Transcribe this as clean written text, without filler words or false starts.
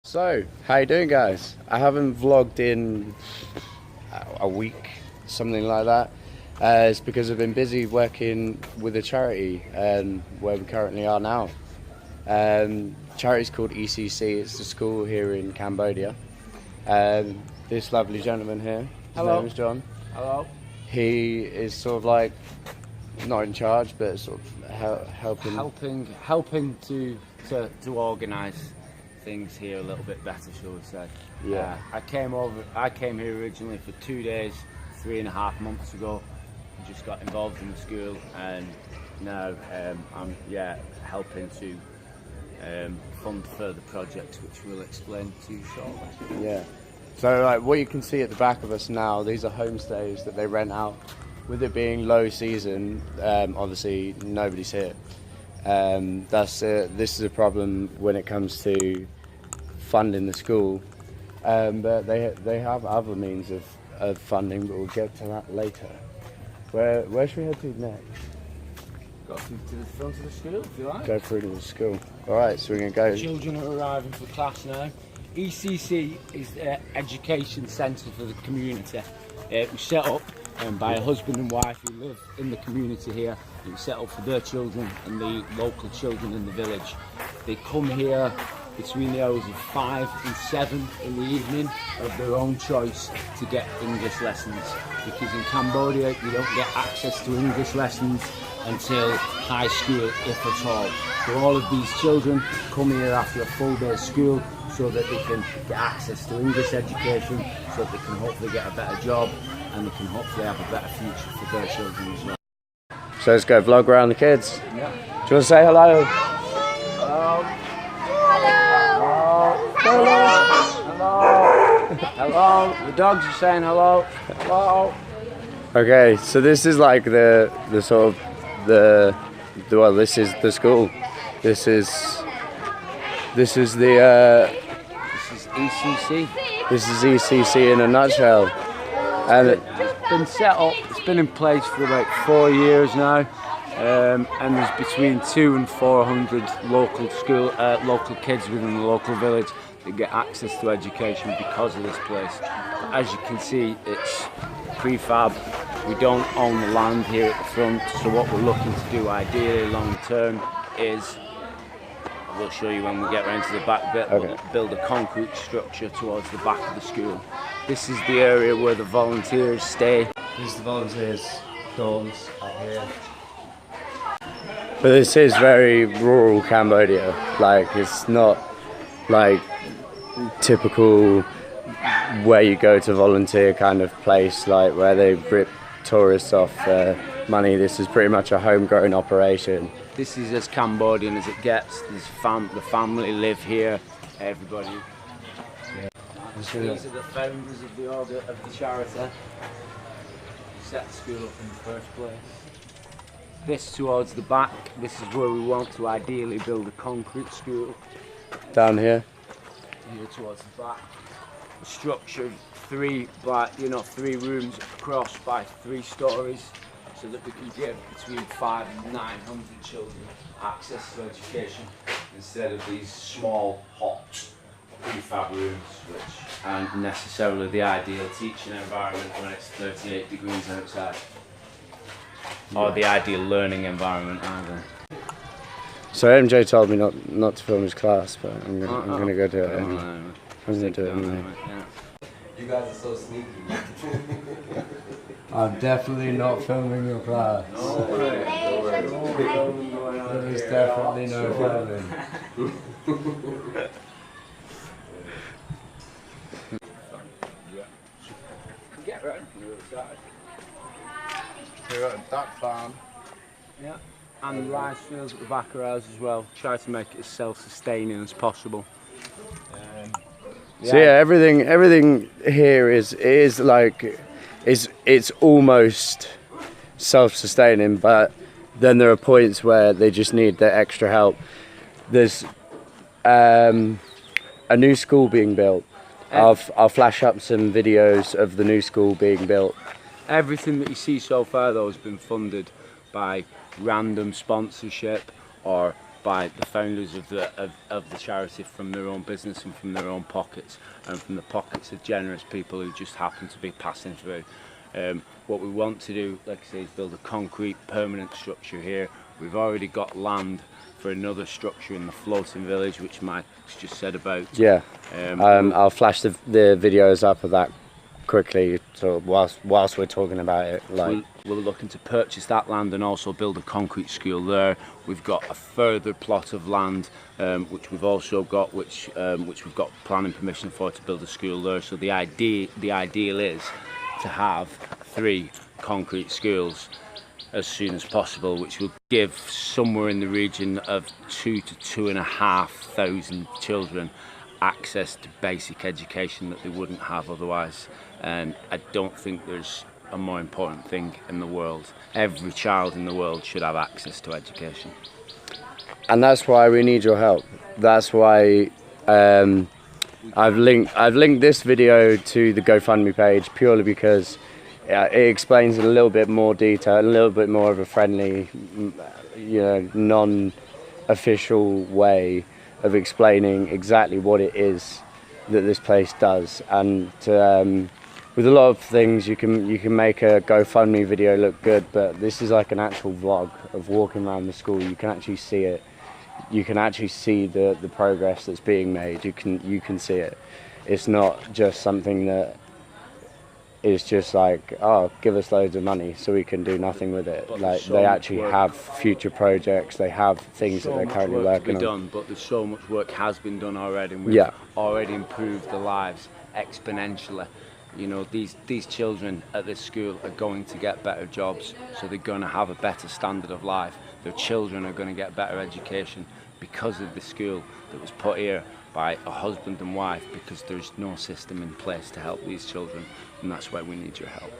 So, how you doing, guys? I haven't vlogged in a week, something like that. It's because I've been busy working with a charity where we currently are now. Charity's called ECC. It's a school here in Cambodia. This lovely gentleman here, his name is John. Hello. He is sort of like not in charge, but sort of helping to organise things here a little bit better, shall we say? Yeah. I came here originally for 2 days, 3.5 months ago. Just got involved in the school, and now I'm helping to fund further projects, which we'll explain to you shortly. Yeah. So like what you can see at the back of us now, these are homestays that they rent out. With it being low season, obviously nobody's here. This is a problem when it comes to funding the school, but they have other means of funding, but we'll get to that later. Where should we head to next? Go to the front of the school, if you like. Go through to the school. All right, so we're going to go. Children are arriving for class now. ECC is the education centre for the community. It was set up by a husband and wife who live in the community here. It was set up for their children and the local children in the village. They come here between the hours of 5 and 7 in the evening of their own choice to get English lessons, because in Cambodia you don't get access to English lessons until high school, if at all. So all of these children come here after a full day of school so that they can get access to English education, so that they can hopefully get a better job and they can hopefully have a better future for their children as well. So let's go vlog around the kids. Yeah. Do you want to say hello? Hello. Hello. Hello. The dogs are saying hello. Hello. Okay, so this is like the sort of well, this is the school. This is ECC. This is ECC in a nutshell. And It's been set up, it's been in place for about 4 years now, and there's between 200 and 400 local kids within the local village that get access to education because of this place. But as you can see, it's prefab. We don't own the land here at the front, so what we're looking to do ideally long term is, we'll show you when we get round to the back bit, okay, build a concrete structure towards the back of the school. This is the area where the volunteers stay. These are the volunteers' dorms out here. But this is very rural Cambodia. Like, it's not like typical where you go to volunteer kind of place, like where they rip tourists off money. This is pretty much a homegrown operation. This is as Cambodian as it gets. The family live here. Everybody. Yeah. These are the founders of the charity. Set the school up in the first place. This towards the back. This is where we want to ideally build a concrete school. Down here. Here towards the back. Structured three rooms across by 3 stories, so that we can give between 500 and 900 children access to education instead of these small, hot prefab rooms, which aren't necessarily the ideal teaching environment when it's 38 degrees outside, or the ideal learning environment either. So MJ told me not to film his class, but I'm gonna go do it anyway. I'm gonna do it anyway. You guys are so sneaky. I'm definitely not filming your class. There's definitely no filming. Get right from the other side. We've got a duck farm. Yeah. And rice fields at the back of ours as well. Try to make it as self-sustaining as possible. So yeah, everything here is like it's almost self-sustaining, but then there are points where they just need the extra help. There's a new school being built. I'll flash up some videos of the new school being built. Everything that you see so far though has been funded by random sponsorship or by the founders of the charity from their own business and from their own pockets, and from the pockets of generous people who just happen to be passing through. What we want to do, like I say, is build a concrete permanent structure here. We've already got land for another structure in the floating village, which Mike's just said about. Yeah. I'll flash the videos up of that quickly, so whilst we're talking about it. Like, we're looking to purchase that land and also build a concrete school there. We've got a further plot of land which we've also got, which we've got planning permission for, to build a school there. So the ideal is to have 3 concrete schools as soon as possible, which will give somewhere in the region of 2,000 to 2,500 children access to basic education that they wouldn't have otherwise. And I don't think there's a more important thing in the world. Every child in the world should have access to education. And that's why we need your help. That's why I've linked this video to the GoFundMe page, purely because it explains in a little bit more detail, a little bit more of a friendly, non-official way of explaining exactly what it is that this place does. And with a lot of things, you can make a GoFundMe video look good, but this is like an actual vlog of walking around the school. You can actually see it. You can actually see the progress that's being made. You can see it. It's not just something that is just like, oh, give us loads of money so we can do nothing with it. Like, they actually have future projects. They have things that they're currently working on. But there's so much work has been done already, and we've already improved the lives exponentially. You know, these children at this school are going to get better jobs, so they're going to have a better standard of life. Their children are going to get better education because of the school that was put here by a husband and wife, because there's no system in place to help these children, and that's why we need your help.